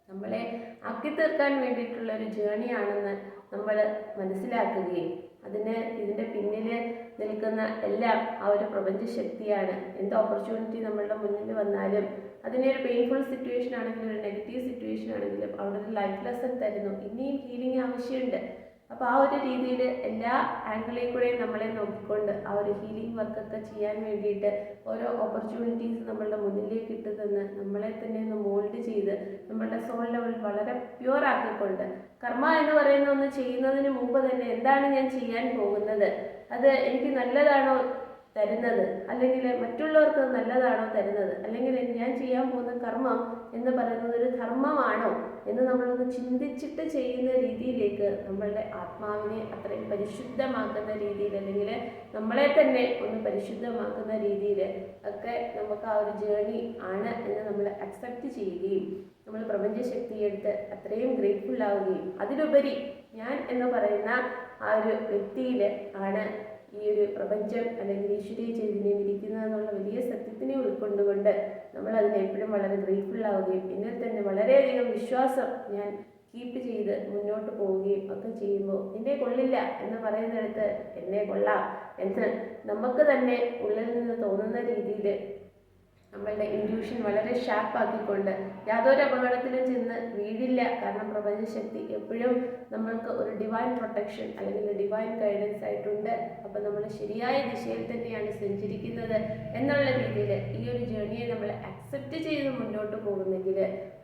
നമ്മളെ ആക്കി തീർക്കാൻ വേണ്ടിയിട്ടുള്ള ഒരു ജേണിയാണെന്ന് നമ്മൾ മനസ്സിലാക്കുകയും ഇതിൻ്റെ പിന്നിൽ നിൽക്കുന്ന എല്ലാം ആ ഒരു പ്രപഞ്ചശക്തിയാണ്. എന്ത് ഓപ്പർച്യൂണിറ്റി നമ്മളുടെ മുന്നിൽ വന്നാലും അതിനെ ഒരു പെയിൻഫുൾ സിറ്റുവേഷൻ ആണെങ്കിലും ഒരു നെഗറ്റീവ് സിറ്റുവേഷൻ ആണെങ്കിലും അവിടെ ഒരു ലൈഫ് ലെസൺ തരുന്നു. ഇനിയും ഹീലിംഗ് ആവശ്യമുണ്ട്. അപ്പോൾ ആ ഒരു രീതിയിൽ എല്ലാ ആംഗിളിൽ കൂടെയും നമ്മളെ നോക്കിക്കൊണ്ട് ആ ഒരു ഹീലിംഗ് വർക്കൊക്കെ ചെയ്യാൻ വേണ്ടിയിട്ട് ഓരോ ഓപ്പർച്യൂണിറ്റീസ് നമ്മളുടെ മുന്നിലേക്ക് ഇട്ട് തന്ന് നമ്മളെ തന്നെ ഒന്ന് മോൾഡ് ചെയ്ത് നമ്മളുടെ സോൾ ലെവൽ വളരെ പ്യുവർ ആക്കിക്കൊണ്ട് കർമ്മ എന്ന് പറയുന്ന ഒന്ന് ചെയ്യുന്നതിന് മുമ്പ് തന്നെ എന്താണ് ഞാൻ ചെയ്യാൻ പോകുന്നത്, അത് എനിക്ക് നല്ലതാണോ തരുന്നത്, അല്ലെങ്കിൽ മറ്റുള്ളവർക്ക് നല്ലതാണോ തരുന്നത്, അല്ലെങ്കിൽ ഞാൻ ചെയ്യാൻ പോകുന്ന കർമ്മം എന്ന് പറയുന്നത് ഒരു ധർമ്മമാണോ എന്ന് നമ്മളൊന്ന് ചിന്തിച്ചിട്ട് ചെയ്യുന്ന രീതിയിലേക്ക് നമ്മളുടെ ആത്മാവിനെ അത്രയും പരിശുദ്ധമാക്കുന്ന രീതിയിൽ അല്ലെങ്കിൽ നമ്മളെ തന്നെ ഒന്ന് പരിശുദ്ധമാക്കുന്ന രീതിയിൽ ഒക്കെ നമുക്ക് ആ ഒരു ജേണി ആണ് എന്ന് നമ്മൾ അക്സെപ്റ്റ് ചെയ്യുകയും നമ്മൾ പ്രപഞ്ചശക്തിയെടുത്ത് അത്രയും ഗ്രേറ്റ്ഫുൾ ആവുകയും അതിലുപരി ഞാൻ എന്ന് പറയുന്ന ആ ഒരു വ്യക്തിയിൽ ആണ് ഈ ഒരു പ്രപഞ്ചം അല്ലെങ്കിൽ ഈശ്വരീയ ചൈതന്യം ഇരിക്കുന്നതെന്നുള്ള വലിയ സത്യത്തിനെ ഉൾക്കൊണ്ടുകൊണ്ട് നമ്മൾ അതിനെ എപ്പോഴും വളരെ ഗ്രേറ്റ്ഫുൾ ആവുകയും എന്നിൽ തന്നെ വളരെയധികം വിശ്വാസം ഞാൻ കീപ്പ് ചെയ്ത് മുന്നോട്ട് പോവുകയും ഒക്കെ ചെയ്യുമ്പോൾ എന്നെ കൊള്ളില്ല എന്ന് പറയുന്നിടത്ത് എന്നെ കൊള്ളാം എന്ന് നമുക്ക് തന്നെ ഉള്ളിൽ നിന്ന് തോന്നുന്ന രീതിയിൽ നമ്മളുടെ ഇൻഡ്യൂഷൻ വളരെ ഷാർപ്പാക്കിക്കൊണ്ട് യാതൊരു അപകടത്തിലും ചെന്ന് വീഴില്ല. കാരണം പ്രപഞ്ചശക്തി എപ്പോഴും നമ്മൾക്ക് ഒരു ഡിവൈൻ പ്രൊട്ടക്ഷൻ അല്ലെങ്കിൽ ഡിവൈൻ ഗൈഡൻസ് ആയിട്ടുണ്ട്. അപ്പം നമ്മൾ ശരിയായ ദിശയിൽ തന്നെയാണ് സഞ്ചരിക്കുന്നത് എന്നുള്ള രീതിയിൽ ഈ ഒരു ജേണിയെ നമ്മൾ അക്സെപ്റ്റ് ചെയ്ത് മുന്നോട്ട് പോകുന്നെങ്കിൽ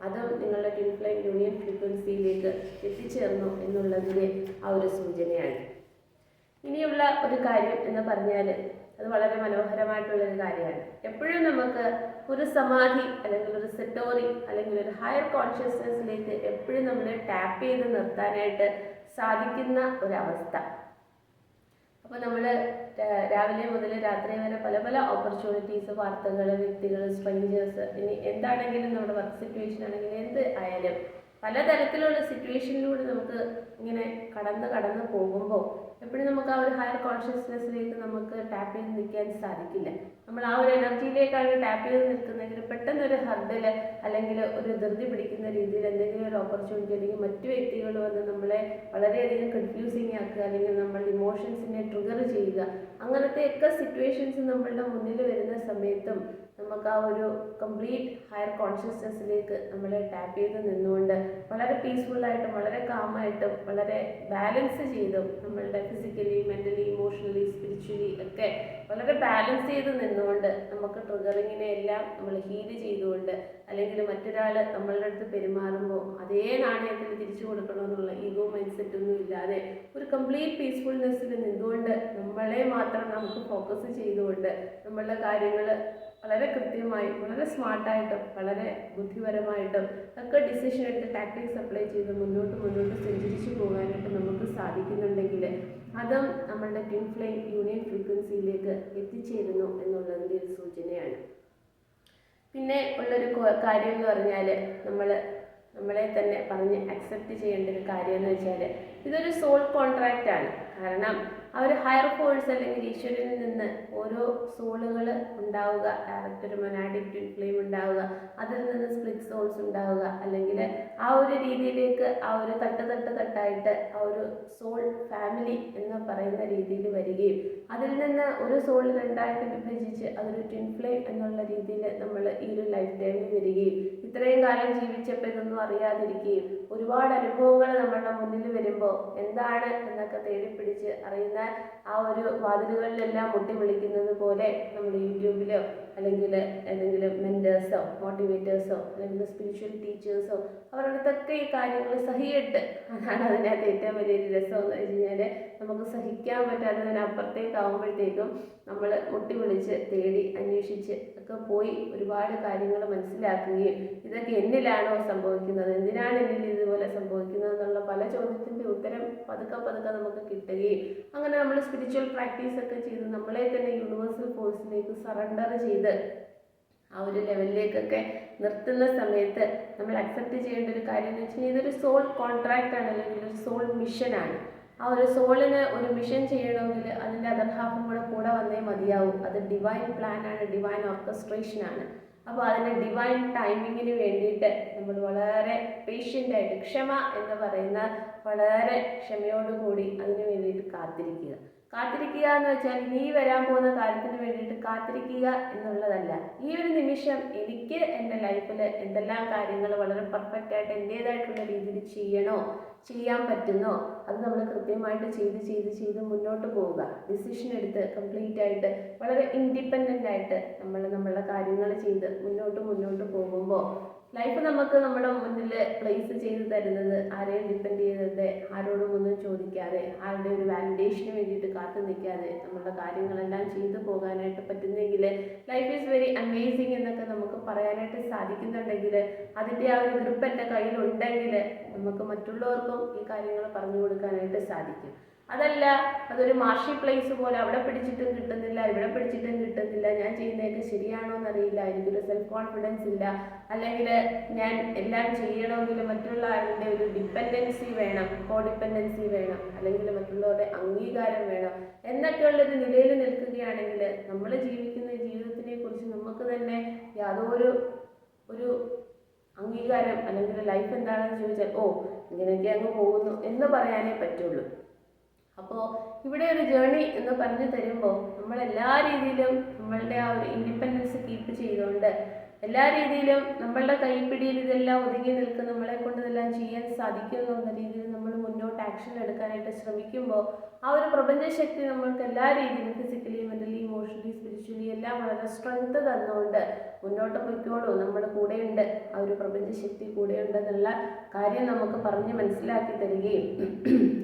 അതും നിങ്ങളുടെ ട്വിൻ ഫ്ലെയിം യൂണിയൻ ഫ്രീക്വൻസിയിലേക്ക് എത്തിച്ചേർന്നു എന്നുള്ളതിൻ്റെ ആ ഒരു സൂചനയാണ്. ഇനിയുള്ള ഒരു കാര്യം എന്ന് പറഞ്ഞാൽ അത് വളരെ മനോഹരമായിട്ടുള്ളൊരു കാര്യമാണ്. എപ്പോഴും നമുക്ക് ഒരു സമാധി അല്ലെങ്കിൽ ഒരു സെറ്റോറി അല്ലെങ്കിൽ ഒരു ഹയർ കോൺഷ്യസ്നെസ്സിലേക്ക് എപ്പോഴും നമ്മൾ ടാപ്പ് ചെയ്ത് നിർത്താനായിട്ട് സാധിക്കുന്ന ഒരവസ്ഥ. അപ്പോൾ നമ്മൾ രാവിലെ മുതൽ രാത്രി വരെ പല പല ഓപ്പർച്യൂണിറ്റീസ്, വാർത്തകൾ, വ്യക്തികൾ, സ്ട്രേഞ്ചേഴ്സ്, ഇനി എന്താണെങ്കിലും നമ്മുടെ വർക്ക് സിറ്റുവേഷൻ ആണെങ്കിലും എന്ത് ആയാലും പലതരത്തിലുള്ള സിറ്റുവേഷനിലൂടെ നമുക്ക് ഇങ്ങനെ കടന്ന് പോകുമ്പോൾ എപ്പോഴും നമുക്ക് ആ ഒരു ഹയർ കോൺഷ്യസ്നെസ്സിലേക്ക് നമുക്ക് ടാപ്പ് ചെയ്ത് നിൽക്കാൻ സാധിക്കില്ല. നമ്മൾ ആ ഒരു എനർജിയിലേക്കാണ് ടാപ്പ് ചെയ്ത് നിൽക്കുന്നതെങ്കിൽ പെട്ടെന്ന് ഒരു ഹർഡിൽ അല്ലെങ്കിൽ ഒരു ധൃതി പിടിക്കുന്ന രീതിയിൽ എന്തെങ്കിലും ഒരു ഓപ്പർച്യൂണിറ്റി അല്ലെങ്കിൽ മറ്റു വ്യക്തികൾ വന്ന് നമ്മളെ വളരെയധികം കൺഫ്യൂസിങ് ആക്കുക, അല്ലെങ്കിൽ നമ്മളുടെ ഇമോഷൻസിനെ ട്രിഗർ ചെയ്യുക, അങ്ങനത്തെയൊക്കെ സിറ്റുവേഷൻസ് നമ്മളുടെ മുന്നിൽ വരുന്ന സമയത്തും നമുക്ക് ആ ഒരു കംപ്ലീറ്റ് ഹയർ കോൺഷ്യസ്നെസ്സിലേക്ക് നമ്മളെ ടാപ്പ് ചെയ്ത് നിന്നുകൊണ്ട് വളരെ പീസ്ഫുള്ളായിട്ടും വളരെ കാമായിട്ടും വളരെ ബാലൻസ് ചെയ്തും നമ്മളുടെ ഫിസിക്കലി, മെൻ്റലി, ഇമോഷണലി, സ്പിരിച്വലി ഒക്കെ വളരെ ബാലൻസ് ചെയ്ത് നിന്നുകൊണ്ട് നമുക്ക് ട്രിഗറിങ്ങിനെ എല്ലാം നമ്മൾ ഹീൽ ചെയ്തുകൊണ്ട്, അല്ലെങ്കിൽ മറ്റൊരാൾ നമ്മളുടെ അടുത്ത് പെരുമാറുമ്പോൾ അതേ നാണയത്തിൽ തിരിച്ചു കൊടുക്കണമെന്നുള്ള ഈഗോ മൈൻഡ് സെറ്റൊന്നും ഇല്ലാതെ ഒരു കംപ്ലീറ്റ് പീസ്ഫുൾനെസ്സിൽ നിന്നുകൊണ്ട് നമ്മളെ മാത്രം നമുക്ക് ഫോക്കസ് ചെയ്തുകൊണ്ട് നമ്മളുടെ കാര്യങ്ങൾ വളരെ കൃത്യമായി, വളരെ സ്മാർട്ടായിട്ടും വളരെ ബുദ്ധിപരമായിട്ടും ഒക്കെ ഡിസിഷൻ എടുത്ത് ടാക്ടിക്സ് അപ്ലൈ ചെയ്ത് മുന്നോട്ട് സഞ്ചരിച്ചു പോകാനായിട്ട് നമുക്ക് സാധിക്കുന്നുണ്ടെങ്കിൽ അതും നമ്മളുടെ ട്വിൻ ഫ്ലെയിം യൂണിയൻ ഫ്രീക്വൻസിയിലേക്ക് എത്തിച്ചേരുന്നു എന്നുള്ളതിൻ്റെ ഒരു സൂചനയാണ്. പിന്നെ ഉള്ളൊരു കാര്യം എന്ന് പറഞ്ഞാൽ നമ്മളെ തന്നെ പറഞ്ഞ് അക്സെപ്റ്റ് ചെയ്യേണ്ട ഒരു കാര്യം എന്ന് വെച്ചാൽ ഇതൊരു സോൾ കോൺട്രാക്റ്റ് ആണ്. കാരണം ആ ഒരു ഹയർ ഫോഴ്സ് അല്ലെങ്കിൽ ഈശ്വരനിൽ നിന്ന് ഓരോ സോളുകൾ ഉണ്ടാവുക, ഡയറക്റ്റ് ഒരു മൊനാഡിക് ട്വിൻ ഫ്ലെയിം ഉണ്ടാവുക, അതിൽ നിന്ന് സ്പ്ലിറ്റ് സോൾസ് ഉണ്ടാവുക, അല്ലെങ്കിൽ ആ ഒരു രീതിയിലേക്ക് ആ ഒരു തട്ടായിട്ട് ആ ഒരു സോൾ ഫാമിലി എന്ന് പറയുന്ന രീതിയിൽ വരികയും അതിൽ നിന്ന് ഒരു സോൾ രണ്ടായിട്ട് വിഭജിച്ച് അതൊരു ട്വിൻ ഫ്ലെയിം എന്നുള്ള രീതിയിൽ നമ്മൾ ഈ ഒരു ലൈഫ് ടൈമിൽ വരികയും ഇത്രയും കാലം ജീവിച്ചപ്പോൾ ഇതൊന്നും അറിയാതിരിക്കുകയും ഒരുപാട് അനുഭവങ്ങൾ നമ്മളുടെ മുന്നിൽ വരുമ്പോൾ എന്താണ് എന്നൊക്കെ തേടിപ്പിടിച്ച് അറിയുന്ന ആ ഒരു വാതിലുകളിലെല്ലാം മുട്ടി വിളിക്കുന്നത് പോലെ നമ്മൾ യൂട്യൂബിലോ അല്ലെങ്കിൽ ഏതെങ്കിലും മെൻറ്റേഴ്സോ മോട്ടിവേറ്റേഴ്സോ അല്ലെങ്കിൽ സ്പിരിച്വൽ ടീച്ചേഴ്സോ അവരുടെ അടുത്തൊക്കെ ഈ കാര്യങ്ങൾ സഹിയിട്ട്, അതാണ് അതിനകത്ത് ഏറ്റവും വലിയൊരു രസം എന്ന് വെച്ച് കഴിഞ്ഞാൽ നമുക്ക് സഹിക്കാൻ പറ്റാത്തതിനപ്പുറത്തേക്കാവുമ്പോഴത്തേക്കും നമ്മൾ മുട്ടി വിളിച്ച് തേടി അന്വേഷിച്ച് ഒക്കെ പോയി ഒരുപാട് കാര്യങ്ങൾ മനസ്സിലാക്കുകയും ഇതൊക്കെ എന്നിലാണോ സംഭവിക്കുന്നത്, എന്തിനാണ് എന്നിൽ ഇതുപോലെ സംഭവിക്കുന്നത് എന്നുള്ള പല ചോദ്യത്തിൻ്റെ ഉത്തരം പതുക്കെ നമുക്ക് കിട്ടുകയും അങ്ങനെ നമ്മൾ സ്പിരിച്വൽ പ്രാക്ടീസ് ഒക്കെ ചെയ്ത് നമ്മളെ തന്നെ യൂണിവേഴ്സൽ ഫോഴ്സിലേക്ക് സറണ്ടർ ചെയ്ത് ആ ഒരു ലെവലിലേക്കൊക്കെ നിർത്തുന്ന സമയത്ത് നമ്മൾ അക്സെപ്റ്റ് ചെയ്യേണ്ട ഒരു കാര്യം എന്ന് വെച്ച് കഴിഞ്ഞാൽ ഇതൊരു സോൾ കോൺട്രാക്റ്റ് ആണ്, അല്ലെങ്കിൽ ഒരു സോൾ മിഷനാണ്. ആ ഒരു സോളിന് ഒരു മിഷൻ ചെയ്യണമെങ്കിൽ അതിൻ്റെ അതർ ഹാഫും കൂടെ വന്നേ മതിയാവും. അത് ഡിവൈൻ പ്ലാനാണ്, ഡിവൈൻ ഓർക്കസ്ട്രേഷനാണ്. അപ്പോൾ അതിൻ്റെ ഡിവൈൻ ടൈമിങ്ങിന് വേണ്ടിയിട്ട് നമ്മൾ വളരെ പേഷ്യൻ്റായിട്ട്, ക്ഷമ എന്ന് പറയുന്ന വളരെ ക്ഷമയോടുകൂടി അതിന് വേണ്ടിയിട്ട് കാത്തിരിക്കുക എന്ന് വെച്ചാൽ നീ വരാൻ പോകുന്ന കാര്യത്തിന് വേണ്ടിയിട്ട് കാത്തിരിക്കുക എന്നുള്ളതല്ല. ഈ ഒരു നിമിഷം എനിക്ക് എൻ്റെ ലൈഫിൽ എന്തെല്ലാം കാര്യങ്ങൾ വളരെ പെർഫെക്റ്റായിട്ട് എൻ്റേതായിട്ടുള്ള രീതിയിൽ ചെയ്യാൻ പറ്റുന്നോ അത് നമ്മൾ കൃത്യമായിട്ട് ചെയ്ത് മുന്നോട്ട് പോവുക. ഡിസിഷൻ എടുത്ത് കംപ്ലീറ്റ് ആയിട്ട് വളരെ ഇൻഡിപെൻഡൻ്റ് ആയിട്ട് നമ്മളുടെ കാര്യങ്ങൾ ചെയ്ത് മുന്നോട്ട് പോകുമ്പോൾ ലൈഫ് നമുക്ക് നമ്മുടെ മുന്നിൽ പ്ലേസ് ചെയ്ത് തരുന്നത് ആരെയും ഡിപ്പെൻഡ് ചെയ്തത്, ആരോടും ഒന്നും ചോദിക്കാതെ, ആരുടെ ഒരു വാലിഡേഷന് വേണ്ടിയിട്ട് കാത്തു നിൽക്കാതെ നമ്മളുടെ കാര്യങ്ങളെല്ലാം ചെയ്തു പോകാനായിട്ട് പറ്റുന്നെങ്കിൽ ലൈഫ് ഈസ് വെരി അമേസിങ് എന്നൊക്കെ നമുക്ക് പറയാനായിട്ട് സാധിക്കുന്നുണ്ടെങ്കിൽ അതിൻ്റെ ആ ഒരു ഗ്രിപ്പ് എൻ്റെ കയ്യിലുണ്ടെങ്കിൽ നമുക്ക് മറ്റുള്ളവർക്കും ഈ കാര്യങ്ങൾ പറഞ്ഞു കൊടുക്കാനായിട്ട് സാധിക്കും. അതല്ല അതൊരു മാർഷി പ്ലേസ് പോലെ അവിടെ പിടിച്ചിട്ടും കിട്ടുന്നില്ല, ഇവിടെ പിടിച്ചിട്ടും കിട്ടുന്നില്ല, ഞാൻ ചെയ്യുന്നതൊക്കെ ശരിയാണോ എന്നറിയില്ല, എനിക്കൊരു സെൽഫ് കോൺഫിഡൻസ് ഇല്ല, അല്ലെങ്കിൽ ഞാൻ എല്ലാം ചെയ്യണമെങ്കിൽ മറ്റുള്ള ആളുടെ ഒരു ഡിപ്പെൻഡൻസി വേണം, കോഡിപ്പെൻഡൻസി വേണം, അല്ലെങ്കിൽ മറ്റുള്ളവരുടെ അംഗീകാരം വേണം എന്നൊക്കെയുള്ളൊരു നിലയിൽ നിൽക്കുകയാണെങ്കിൽ നമ്മൾ ജീവിക്കുന്ന ജീവിതത്തിനെ കുറിച്ച് നമുക്ക് തന്നെ യാതൊരു അംഗീകാരം അല്ലെങ്കിൽ ലൈഫ് എന്താണെന്ന് ചോദിച്ചാൽ ഇങ്ങനെയൊക്കെ അങ്ങ് പോകുന്നു എന്ന് പറയാനേ പറ്റുള്ളൂ. അപ്പോൾ ഇവിടെ ഒരു ജേർണി എന്ന് പറഞ്ഞു തരുമ്പോൾ നമ്മളെല്ലാ രീതിയിലും നമ്മളുടെ ആ ഒരു ഇൻഡിപെൻഡൻസ് കീപ്പ് ചെയ്തുകൊണ്ട് എല്ലാ രീതിയിലും നമ്മളുടെ കൈപ്പിടിയിൽ ഇതെല്ലാം ഒതുങ്ങി നിൽക്കും, നമ്മളെ കൊണ്ട് ഇതെല്ലാം ചെയ്യാൻ സാധിക്കും എന്നുള്ള രീതിയിൽ നമ്മൾ മുന്നോട്ട് ആക്ഷൻ എടുക്കാനായിട്ട് ശ്രമിക്കുമ്പോൾ ആ ഒരു പ്രപഞ്ചശക്തി നമ്മൾക്ക് എല്ലാ രീതിയിലും ഫിസിക്കലി, മെൻ്റലി, ഇമോഷണലി, സ്പിരിച്വലി എല്ലാം വളരെ സ്ട്രെങ്ത് തന്നുകൊണ്ട് മുന്നോട്ട് പോയിക്കോളൂ, നമ്മുടെ കൂടെയുണ്ട്, ആ ഒരു പ്രപഞ്ചശക്തി കൂടെയുണ്ടെന്നുള്ള കാര്യം നമുക്ക് പറഞ്ഞ് മനസ്സിലാക്കി തരികയും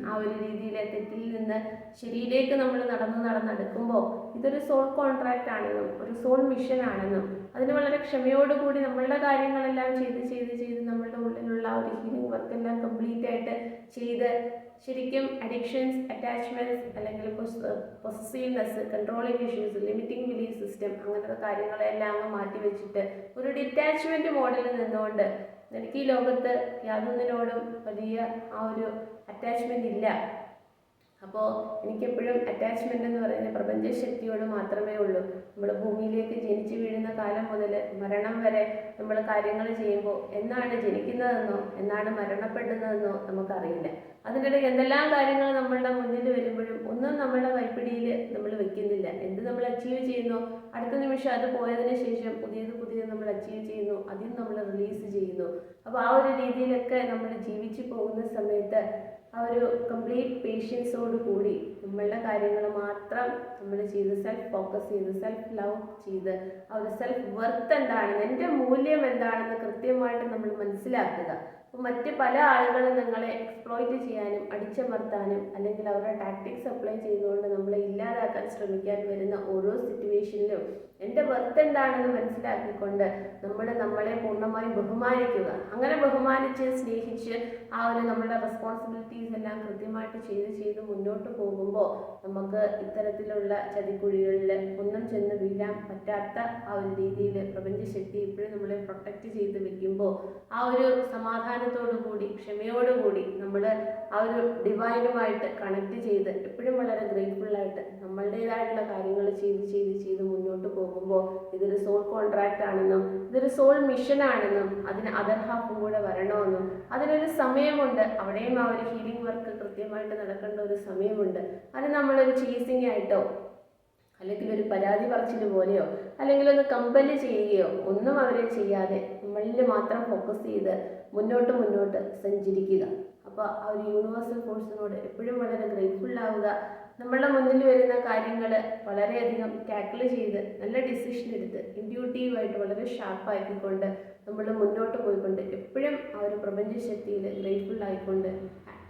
ആ ഒരു രീതിയിലെ തെറ്റിൽ നിന്ന് ശരിയിലേക്ക് നമ്മൾ നടന്നെടുക്കുമ്പോൾ ഇതൊരു സോൾ കോൺട്രാക്റ്റ് ആണെന്നും ഒരു സോൾ മിഷൻ ആണെന്നും അതിന് വളരെ ക്ഷമയോടുകൂടി നമ്മളുടെ കാര്യങ്ങളെല്ലാം ചെയ്ത് നമ്മളുടെ ഉള്ളിലുള്ള ആ ഒരു ഹീലിംഗ് വർക്കെല്ലാം കംപ്ലീറ്റ് ആയിട്ട് ചെയ്ത് ശരിക്കും അഡിക്ഷൻസ്, അറ്റാച്ച്മെൻറ്റ്സ് അല്ലെങ്കിൽ possessiveness, controlling issues, limiting belief system അങ്ങനത്തെ കാര്യങ്ങളെല്ലാം അങ്ങ് മാറ്റി വെച്ചിട്ട് ഒരു ഡിറ്റാച്ച്മെൻറ്റ് മോഡലിൽ നിന്നുകൊണ്ട് എനിക്ക് ഈ ലോകത്ത് യാതൊന്നിനോടും വലിയ ആ ഒരു അറ്റാച്ച്മെൻറ്റ് ഇല്ല, ആ അപ്പോൾ എനിക്കെപ്പോഴും അറ്റാച്ച്മെൻ്റ് എന്ന് പറയുന്നത് പ്രപഞ്ചശക്തിയോട് മാത്രമേ ഉള്ളൂ. നമ്മൾ ഭൂമിയിലേക്ക് ജനിച്ചു വീഴുന്ന കാലം മുതൽ മരണം വരെ നമ്മൾ കാര്യങ്ങൾ ചെയ്യുമ്പോൾ എന്നാണ് ജനിക്കുന്നതെന്നോ എന്നാണ് മരണപ്പെടുന്നതെന്നോ നമുക്കറിയില്ല. അതിനിടയിൽ എന്തെല്ലാം കാര്യങ്ങൾ നമ്മളുടെ മുന്നിൽ വരുമ്പോഴും ഒന്നും നമ്മളുടെ കൈപ്പിടിയിൽ നമ്മൾ വെക്കുന്നില്ല. എന്ത് നമ്മൾ അച്ചീവ് ചെയ്യുന്നു, അടുത്ത നിമിഷം അത് പോയതിന് ശേഷം പുതിയത് നമ്മൾ അച്ചീവ് ചെയ്യുന്നു, അതിൽ നമ്മൾ റിലീസ് ചെയ്യുന്നു. അപ്പോൾ ആ ഒരു രീതിയിലൊക്കെ നമ്മൾ ജീവിച്ചു പോകുന്ന സമയത്ത് ആ ഒരു കംപ്ലീറ്റ് പേഷ്യൻസോട് കൂടി നമ്മളുടെ കാര്യങ്ങൾ മാത്രം നമ്മൾ ചെയ്ത് സെൽഫ് ഫോക്കസ് ചെയ്ത് സെൽഫ് ലവ് ചെയ്ത് ആ ഒരു സെൽഫ് വർത്ത് എന്താണെന്ന്, എൻ്റെ മൂല്യം എന്താണെന്ന് കൃത്യമായിട്ട് നമ്മൾ മനസ്സിലാക്കുക. അപ്പോൾ മറ്റ് പല ആളുകളും നിങ്ങളെ എക്സ്പ്ലോയിറ്റ് ചെയ്യാനും അടിച്ചമർത്താനും അല്ലെങ്കിൽ അവരുടെ ടാക്ടിക്സ് അപ്ലൈ ചെയ്തുകൊണ്ട് നമ്മളെ ഇല്ലാതാക്കാൻ ശ്രമിക്കാൻ വരുന്ന ഓരോ സിറ്റുവേഷനിലും എൻ്റെ വർത്ത് എന്താണെന്ന് മനസ്സിലാക്കിക്കൊണ്ട് നമ്മളെ പൂർണ്ണമായും ബഹുമാനിക്കുക. അങ്ങനെ ബഹുമാനിച്ച് സ്നേഹിച്ച് ആ ഒരു നമ്മളുടെ റെസ്പോൺസിബിലിറ്റീസ് എല്ലാം കൃത്യമായിട്ട് ചെയ്ത് മുന്നോട്ട് പോകുമ്പോൾ നമുക്ക് ഇത്തരത്തിലുള്ള ചതിക്കുഴികളിൽ ഒന്നും ചെന്ന് വീഴാൻ പറ്റാത്ത ആ ഒരു രീതിയിൽ പ്രപഞ്ചശക്തി ഇപ്പോഴും നമ്മളെ പ്രൊട്ടക്റ്റ് ചെയ്ത് വെക്കുമ്പോൾ ആ ഒരു സമാധാനത്തോടു കൂടി ക്ഷമയോടുകൂടി നമ്മൾ ആ ഒരു ഡിവൈനുമായിട്ട് കണക്ട് ചെയ്ത് എപ്പോഴും വളരെ ഗ്രേറ്റ്ഫുള്ളായിട്ട് നമ്മളുടേതായിട്ടുള്ള കാര്യങ്ങൾ ചെയ്ത് മുന്നോട്ട് പോകുമ്പോൾ ഇതൊരു സോൾ കോൺട്രാക്റ്റ് ആണെന്നും ഇതൊരു സോൾ മിഷൻ ആണെന്നും അതിന് അതർ ഹാഫും കൂടെ വരണമെന്നും അതിനൊരു സമയമുണ്ട്. അവിടെയും ആ ഒരു ഹീലിംഗ് വർക്ക് കൃത്യമായിട്ട് നടക്കേണ്ട ഒരു സമയമുണ്ട്. അത് നമ്മളൊരു ചേസിങ് ആയിട്ടോ അല്ലെങ്കിൽ ഒരു പരാതി പറച്ചിൽ പോലെയോ അല്ലെങ്കിൽ ഒന്ന് കമ്പല് ചെയ്യുകയോ ഒന്നും അവരെ ചെയ്യാതെ നമ്മളിൽ മാത്രം ഫോക്കസ് ചെയ്ത് മുന്നോട്ട് സഞ്ചരിക്കുക. അപ്പോൾ ആ ഒരു യൂണിവേഴ്സൽ ഫോഴ്സിനോട് എപ്പോഴും വളരെ ഗ്രേറ്റ്ഫുൾ ആവുക. നമ്മളുടെ മുന്നിൽ വരുന്ന കാര്യങ്ങൾ വളരെയധികം ടാക്കിൾ ചെയ്ത് നല്ല ഡിസിഷൻ എടുത്ത് ഇൻറ്റ്യൂട്ടീവായിട്ട് വളരെ ഷാർപ്പാക്കിക്കൊണ്ട് നമ്മൾ മുന്നോട്ട് പോയിക്കൊണ്ട് എപ്പോഴും ആ ഒരു പ്രപഞ്ചശക്തിയിൽ ഗ്രേറ്റ്ഫുൾ ആയിക്കൊണ്ട്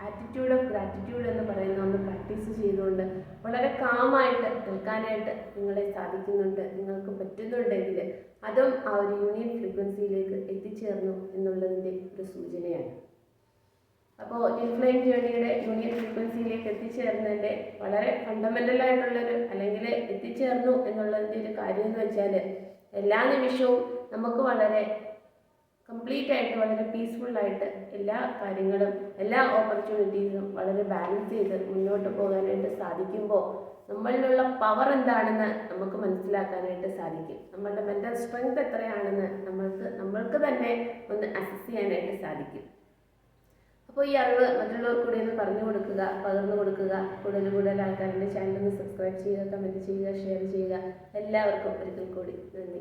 ആറ്റിറ്റ്യൂഡ് ഓഫ് ഗ്രാറ്റിറ്റ്യൂഡ് എന്ന് പറയുന്ന ഒന്ന് പ്രാക്ടീസ് ചെയ്തുകൊണ്ട് വളരെ കാമായിട്ട് നിൽക്കാനായിട്ട് നിങ്ങളെ സാധിക്കുന്നുണ്ട്. നിങ്ങൾക്ക് പറ്റുന്നുണ്ടെങ്കിൽ അതും ആ ഒരു യൂണിയൻ ഫ്രീക്വൻസിയിലേക്ക് എത്തിച്ചേർന്നു എന്നുള്ളതിൻ്റെ ഒരു സൂചനയാണ്. അപ്പോൾ ട്വിൻ ഫ്ലെയിം ജേർണിയുടെ യൂണിയൻ ഫ്രീക്വൻസിയിലേക്ക് എത്തിച്ചേർന്നതിൻ്റെ വളരെ ഫണ്ടമെൻ്റലായിട്ടുള്ളൊരു അല്ലെങ്കിൽ എത്തിച്ചേർന്നു എന്നുള്ളതിൻ്റെ ഒരു കാര്യം എന്ന് വെച്ചാൽ എല്ലാ നിമിഷവും നമുക്ക് വളരെ കംപ്ലീറ്റ് ആയിട്ട് വളരെ പീസ്ഫുള്ളായിട്ട് എല്ലാ കാര്യങ്ങളും എല്ലാ ഓപ്പർച്യൂണിറ്റീസും വളരെ ബാലൻസ് ചെയ്ത് മുന്നോട്ട് പോകാനായിട്ട് സാധിക്കുമ്പോൾ നമ്മളിലുള്ള പവർ എന്താണെന്ന് നമുക്ക് മനസ്സിലാക്കാനായിട്ട് സാധിക്കും. നമ്മളുടെ മെൻ്റൽ സ്ട്രെങ്ത് എത്രയാണെന്ന് നമ്മൾക്ക് തന്നെ ഒന്ന് അസസ് ചെയ്യാനായിട്ട് സാധിക്കും. അപ്പോൾ ഈ അറിവ് മറ്റുള്ളവർക്ക് കൂടി ഒന്ന് പറഞ്ഞു കൊടുക്കുക, പകർന്നു കൊടുക്കുക. കൂടുതൽ ആൾക്കാരുടെ ചാനൽ ഒന്ന് സബ്സ്ക്രൈബ് ചെയ്യുക, കമൻറ്റ് ചെയ്യുക, ഷെയർ ചെയ്യുക. എല്ലാവർക്കും ഒരിക്കൽ കൂടി നന്ദി.